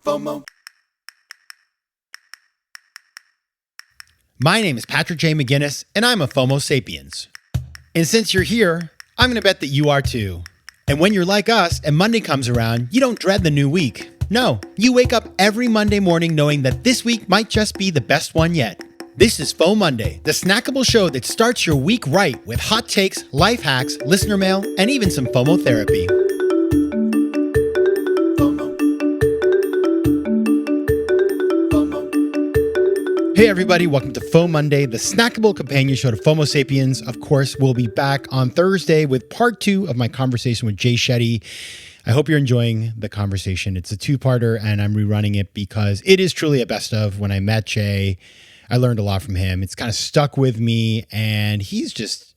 FOMO. My name is Patrick J. McGinnis, and I'm a FOMO Sapiens. And since you're here, I'm going to bet that you are too. And when you're like us and Monday comes around, you don't dread the new week. No, you wake up every Monday morning knowing that this week might just be the best one yet. This is FOMOnday, the snackable show that starts your week right with hot takes, life hacks, listener mail, and even some FOMO therapy. Hey everybody, welcome to FOMOnday, the snackable companion show to FOMO Sapiens. Of course, we'll be back on Thursday with part 2 of my conversation with Jay Shetty. I hope you're enjoying the conversation. It's a two-parter and I'm rerunning it because it is truly a best of. When I met Jay, I learned a lot from him. It's kind of stuck with me and he's just,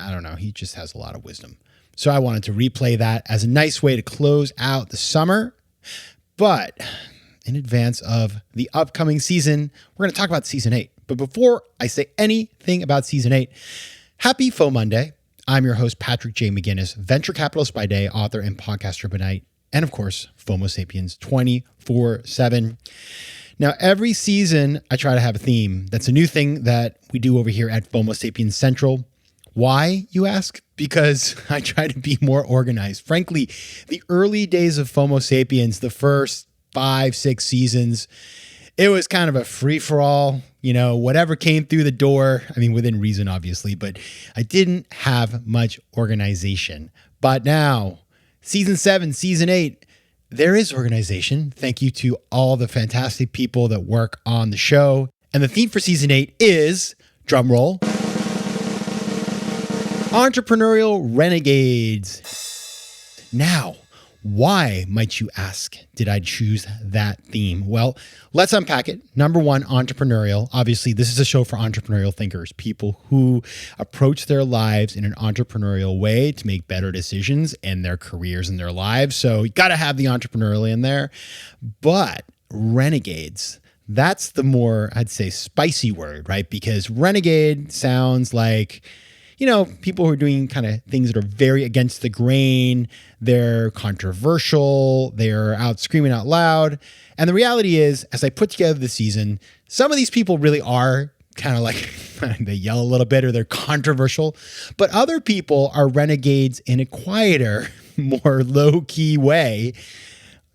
I don't know, he just has a lot of wisdom. So I wanted to replay that as a nice way to close out the summer. But in advance of the upcoming season, we're going to talk about season 8. But before I say anything about season 8, happy FOMOnday. I'm your host, Patrick J. McGinnis, venture capitalist by day, author and podcaster by night, and of course, FOMO Sapiens 24/7. Now, every season, I try to have a theme. That's a new thing that we do over here at FOMO Sapiens Central. Why, you ask? Because I try to be more organized. Frankly, the early days of FOMO Sapiens, the first 5-6 seasons, it was kind of a free-for-all, whatever came through the door. I mean, within reason, obviously, but I didn't have much organization. But now, season 7, season 8, there is organization. Thank you to all the fantastic people that work on the show. And the theme for season 8 is, drum roll, entrepreneurial renegades. Now, why, might you ask, did I choose that theme? Well, let's unpack it. Number one, entrepreneurial. Obviously, this is a show for entrepreneurial thinkers, people who approach their lives in an entrepreneurial way to make better decisions in their careers and their lives. So you got to have the entrepreneurial in there. But renegades, that's the more, I'd say, spicy word, right? Because renegade sounds like, people who are doing kind of things that are very against the grain. They're controversial. They're out screaming out loud. And the reality is, as I put together the season, some of these people really are kind of like, they yell a little bit or they're controversial. But other people are renegades in a quieter, more low-key way.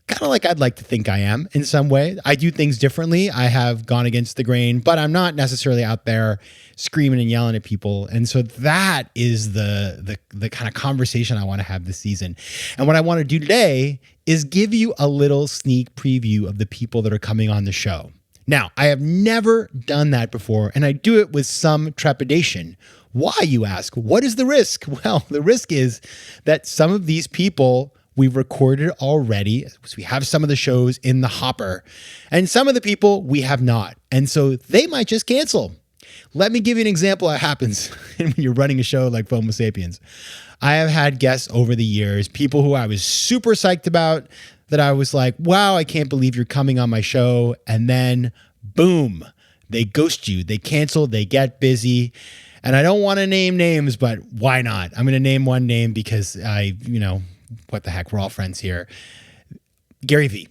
Kind of like I'd like to think I am in some way. I do things differently. I have gone against the grain, but I'm not necessarily out there screaming and yelling at people. And so that is the kind of conversation I want to have this season. And what I want to do today is give you a little sneak preview of the people that are coming on the show. Now, I have never done that before, and I do it with some trepidation. Why, you ask? What is the risk? Well, the risk is that some of these people we've recorded already. We have some of the shows in the hopper, and some of the people we have not. And so they might just cancel. Let me give you an example that happens when you're running a show like FOMO Sapiens. I have had guests over the years, people who I was super psyched about, that I was like, wow, I can't believe you're coming on my show. And then boom, they ghost you. They cancel, they get busy. And I don't want to name names, but why not? I'm going to name one name because what the heck, we're all friends here. Gary Vee.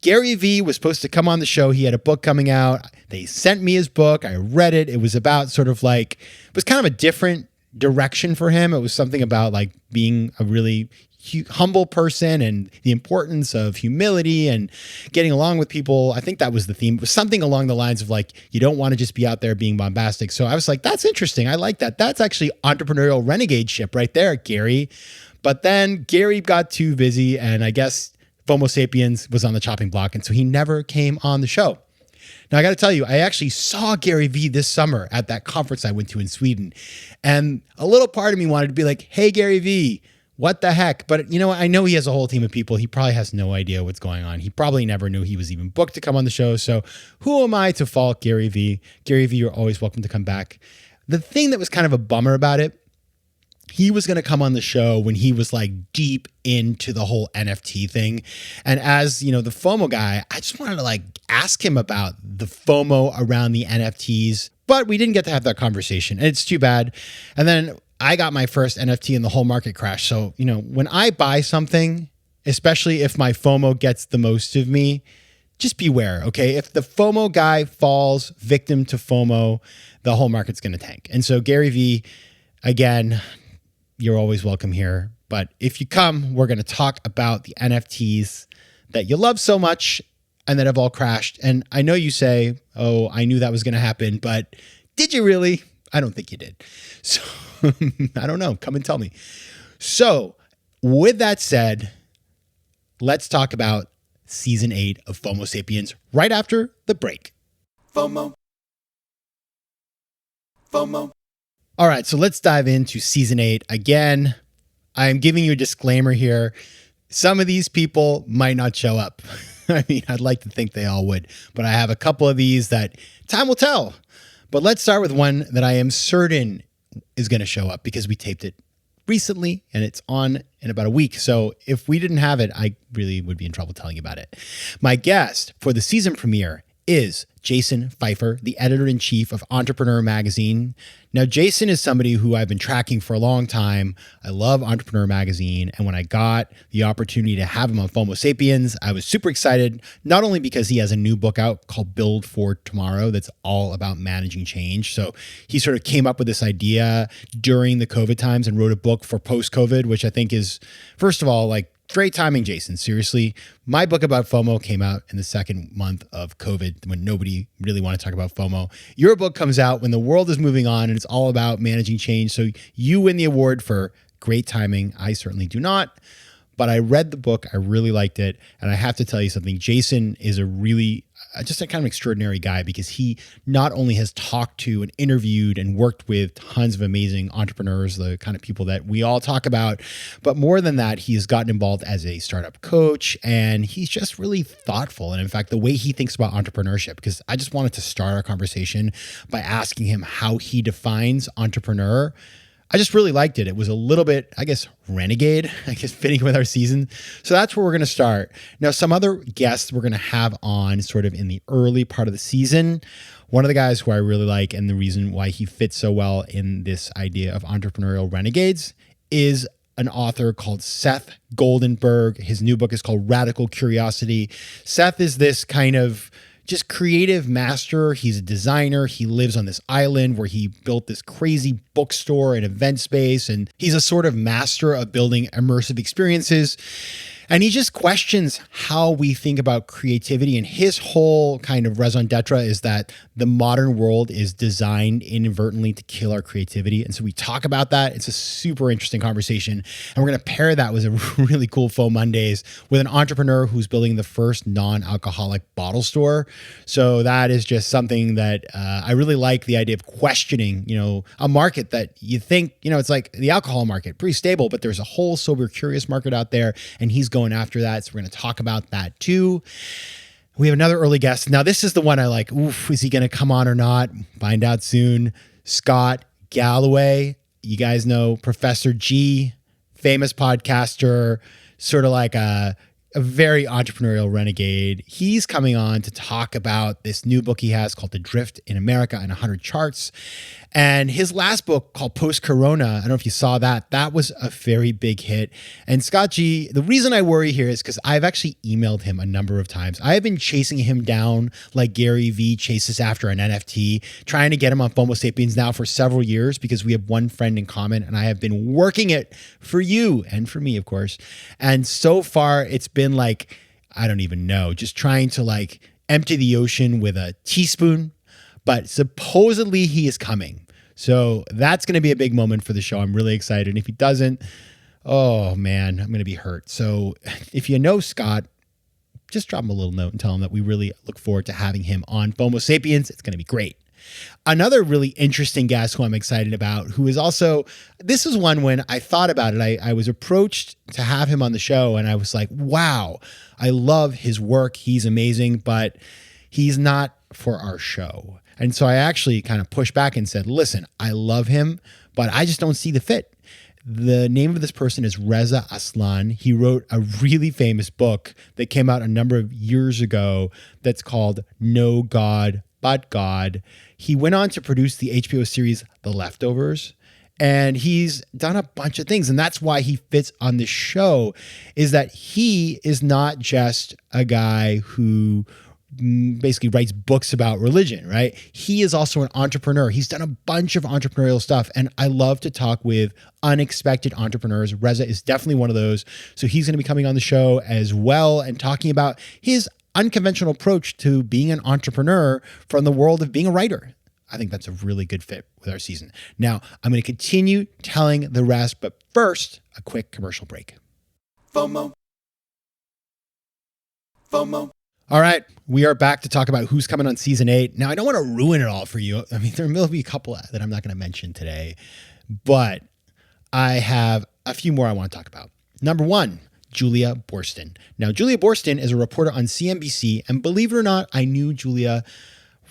Gary Vee was supposed to come on the show. He had a book coming out. They sent me his book. I read it. It was about it was kind of a different direction for him. It was something about like being a really humble person and the importance of humility and getting along with people. I think that was the theme. It was something along the lines of like, you don't want to just be out there being bombastic. So I was like, that's interesting. I like that. That's actually entrepreneurial renegade ship right there, Gary. But then Gary got too busy, and I guess FOMO Sapiens was on the chopping block, and so he never came on the show. Now, I got to tell you, I actually saw Gary Vee this summer at that conference I went to in Sweden, and a little part of me wanted to be like, hey, Gary Vee, what the heck? But you know what? I know he has a whole team of people. He probably has no idea what's going on. He probably never knew he was even booked to come on the show, so who am I to fault Gary Vee? Gary Vee, you're always welcome to come back. The thing that was kind of a bummer about it, he was going to come on the show when he was like deep into the whole NFT thing. And as, the FOMO guy, I just wanted to like ask him about the FOMO around the NFTs, but we didn't get to have that conversation, and it's too bad. And then I got my first NFT and the whole market crashed. So, when I buy something, especially if my FOMO gets the most of me, just beware, okay? If the FOMO guy falls victim to FOMO, the whole market's going to tank. And so Gary Vee, again, you're always welcome here. But if you come, we're going to talk about the NFTs that you love so much and that have all crashed. And I know you say, oh, I knew that was going to happen, but did you really? I don't think you did. So I don't know. Come and tell me. So with that said, let's talk about season 8 of FOMO Sapiens right after the break. FOMO. All right, so let's dive into season 8. Again, I'm giving you a disclaimer here. Some of these people might not show up. I mean, I'd like to think they all would, but I have a couple of these that time will tell. But let's start with one that I am certain is going to show up because we taped it recently and it's on in about a week. So if we didn't have it, I really would be in trouble telling you about it. My guest for the season premiere is Jason Pfeiffer, the editor-in-chief of Entrepreneur Magazine. Now, Jason is somebody who I've been tracking for a long time. I love Entrepreneur Magazine. And when I got the opportunity to have him on FOMO Sapiens, I was super excited, not only because he has a new book out called Build for Tomorrow that's all about managing change. So he sort of came up with this idea during the COVID times and wrote a book for post-COVID, which I think is, first of all, like, great timing, Jason. Seriously, my book about FOMO came out in the second month of COVID when nobody really wanted to talk about FOMO. Your book comes out when the world is moving on and it's all about managing change. So you win the award for great timing. I certainly do not. But I read the book. I really liked it. And I have to tell you something. Jason is a really just a kind of extraordinary guy because he not only has talked to and interviewed and worked with tons of amazing entrepreneurs, the kind of people that we all talk about, but more than that, he has gotten involved as a startup coach and he's just really thoughtful. And in fact, the way he thinks about entrepreneurship, because I just wanted to start our conversation by asking him how he defines entrepreneur. I just really liked it. It was a little bit, I guess, renegade, fitting with our season. So that's where we're going to start. Now, some other guests we're going to have on sort of in the early part of the season. One of the guys who I really like and the reason why he fits so well in this idea of entrepreneurial renegades is an author called Seth Goldenberg. His new book is called Radical Curiosity. Seth is this kind of just creative master. He's a designer. He lives on this island where he built this crazy bookstore and event space. And he's a sort of master of building immersive experiences. And he just questions how we think about creativity. And his whole kind of raison d'etre is that the modern world is designed inadvertently to kill our creativity. And so we talk about that. It's a super interesting conversation. And we're going to pair that with a really cool FOMOndays with an entrepreneur who's building the first non-alcoholic bottle store. So that is just something that I really like, the idea of questioning, a market that you think, it's like the alcohol market, pretty stable, but there's a whole sober, curious market out there. And he's going after that. So we're going to talk about that too. We have another early guest. Now, this is the one I like. Oof, is he going to come on or not? Find out soon. Scott Galloway. You guys know Professor G, famous podcaster, sort of like a very entrepreneurial renegade. He's coming on to talk about this new book he has called The Drift in America and 100 Charts. And his last book called Post-Corona, I don't know if you saw that, that was a very big hit. And Scott G, the reason I worry here is because I've actually emailed him a number of times. I have been chasing him down like Gary Vee chases after an NFT, trying to get him on FOMO Sapiens now for several years because we have one friend in common and I have been working it for you and for me, of course. And so far it's been like, I don't even know, just trying to like empty the ocean with a teaspoon. But supposedly he is coming. So that's going to be a big moment for the show. I'm really excited. And if he doesn't, oh man, I'm going to be hurt. So if you know Scott, just drop him a little note and tell him that we really look forward to having him on FOMO Sapiens. It's going to be great. Another really interesting guest who I'm excited about, who is also, this is one when I thought about it, I was approached to have him on the show and I was like, wow, I love his work. He's amazing, but he's not for our show. And so I actually kind of pushed back and said, listen, I love him, but I just don't see the fit. The name of this person is Reza Aslan. He wrote a really famous book that came out a number of years ago that's called No God But God. He went on to produce the HBO series The Leftovers, and he's done a bunch of things. And that's why he fits on the show, is that he is not just a guy who basically writes books about religion, right? He is also an entrepreneur. He's done a bunch of entrepreneurial stuff. And I love to talk with unexpected entrepreneurs. Reza is definitely one of those. So he's going to be coming on the show as well and talking about his unconventional approach to being an entrepreneur from the world of being a writer. I think that's a really good fit with our season. Now, I'm going to continue telling the rest, but first, a quick commercial break. FOMO. FOMO. All right, we are back to talk about who's coming on season 8. Now, I don't want to ruin it all for you. I mean, there will be a couple that I'm not going to mention today, but I have a few more I want to talk about. Number 1, Julia Boorstin. Now, Julia Boorstin is a reporter on CNBC, and believe it or not, I knew Julia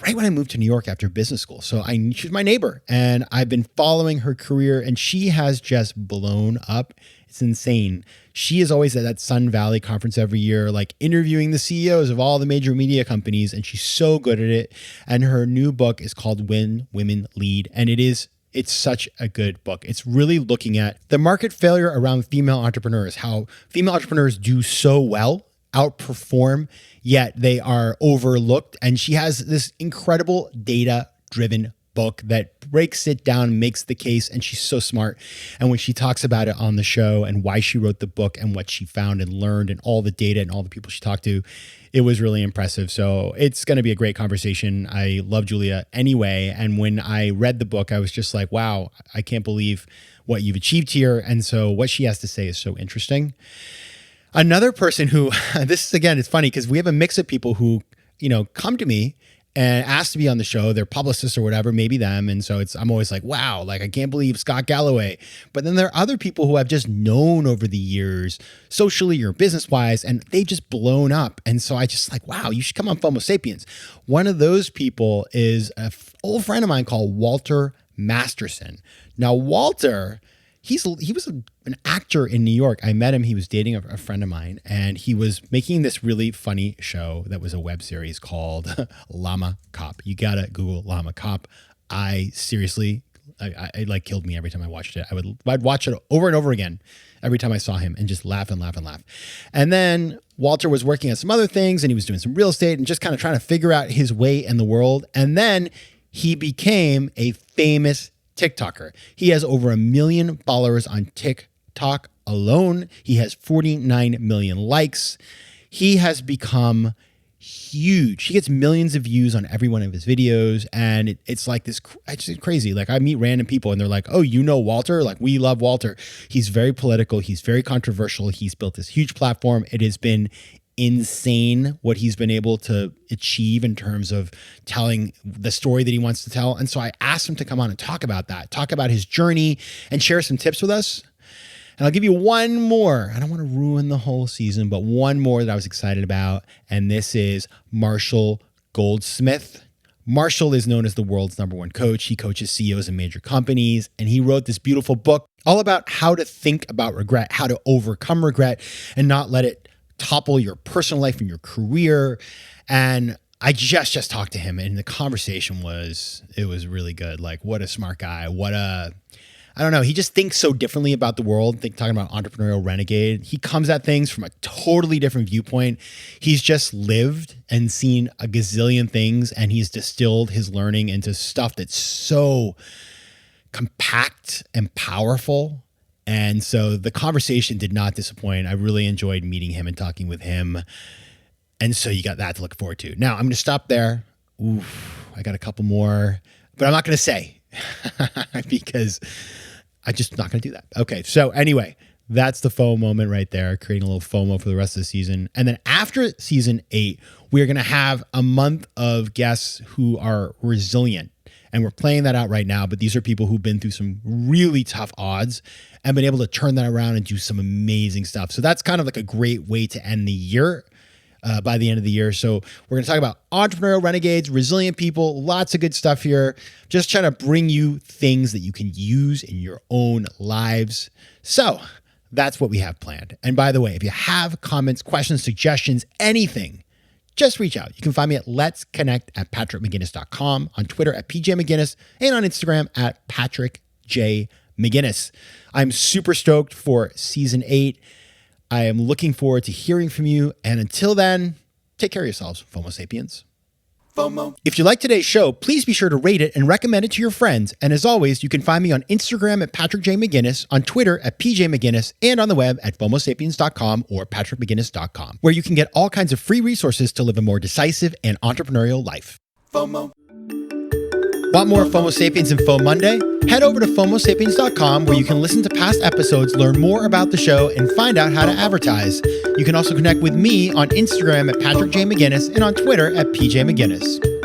right when I moved to New York after business school. So she's my neighbor, and I've been following her career, and she has just blown up. It's insane. She is always at that Sun Valley conference every year, like interviewing the CEOs of all the major media companies, and she's so good at it. And her new book is called When Women Lead, and it's such a good book. It's really looking at the market failure around female entrepreneurs, how female entrepreneurs do so well, outperform, yet they are overlooked. And she has this incredible data-driven book that breaks it down, makes the case, and she's so smart. And when she talks about it on the show and why she wrote the book and what she found and learned and all the data and all the people she talked to, it was really impressive. So it's going to be a great conversation. I love Julia anyway. And when I read the book, I was just like, wow, I can't believe what you've achieved here. And so what she has to say is so interesting. Another person who, this is, again, it's funny because we have a mix of people who, come to me and ask to be on the show, their publicists or whatever, maybe them. And so I'm always like, wow, like I can't believe Scott Galloway. But then there are other people who I've just known over the years, socially or business-wise, and they've just blown up. And so I just like, wow, you should come on FOMO Sapiens. One of those people is an old friend of mine called Walter Masterson. Now, Walter, he was an actor in New York. I met him. He was dating a friend of mine, and he was making this really funny show that was a web series called Llama Cop. You got to Google Llama Cop. I seriously, I like killed me every time I watched it. I'd watch it over and over again every time I saw him and just laugh and laugh and laugh. And then Walter was working on some other things, and he was doing some real estate and just kind of trying to figure out his way in the world. And then he became a famous TikToker. He has over 1 million followers on TikTok alone. He has 49 million likes. He has become huge. He gets millions of views on every one of his videos. And it's like this, it's just crazy. Like I meet random people and they're like, oh, you know Walter? Like we love Walter. He's very political. He's very controversial. He's built this huge platform. It has been insane what he's been able to achieve in terms of telling the story that he wants to tell. And so I asked him to come on and talk about that, talk about his journey and share some tips with us. And I'll give you one more. I don't want to ruin the whole season, but one more that I was excited about. And this is Marshall Goldsmith. Marshall is known as the world's #1 coach. He coaches CEOs in major companies, and he wrote this beautiful book all about how to think about regret, how to overcome regret and not let it topple your personal life and your career. And I just talked to him, and the conversation was really good. Like, what a smart guy. I don't know. He just thinks so differently about the world. Talking about entrepreneurial renegade. He comes at things from a totally different viewpoint. He's just lived and seen a gazillion things, and he's distilled his learning into stuff that's so compact and powerful. And so the conversation did not disappoint. I really enjoyed meeting him and talking with him. And so you got that to look forward to. Now I'm going to stop there. I got a couple more, but I'm not going to say because I'm just not going to do that. Okay. So anyway, that's the FOMO moment right there, creating a little FOMO for the rest of the season. And then after season 8, we're going to have a month of guests who are resilient. And we're playing that out right now, but these are people who've been through some really tough odds and been able to turn that around and do some amazing stuff. So that's kind of like a great way to end the year by the end of the year. So we're going to talk about entrepreneurial renegades, resilient people, lots of good stuff here. Just trying to bring you things that you can use in your own lives. So that's what we have planned. And by the way, if you have comments, questions, suggestions, anything, just reach out. You can find me at letsconnect@patrickmcginnis.com, on Twitter @PJMcGinnis, and on Instagram @PatrickJMcGinnis. I'm super stoked for season 8. I am looking forward to hearing from you. And until then, Take care of yourselves, FOMO Sapiens. FOMO. If you like today's show, please be sure to rate it and recommend it to your friends. And as always, you can find me on Instagram at Patrick J. McGinnis, on Twitter at PJ McGinnis, and on the web at FOMOsapiens.com or PatrickMcGinnis.com, where you can get all kinds of free resources to live a more decisive and entrepreneurial life. FOMO. Want more FOMO Sapiens and FOMOnday? Head over to FOMOsapiens.com, where you can listen to past episodes, learn more about the show, and find out how to advertise. You can also connect with me on Instagram at Patrick J. McGinnis and on Twitter at PJ McGinnis.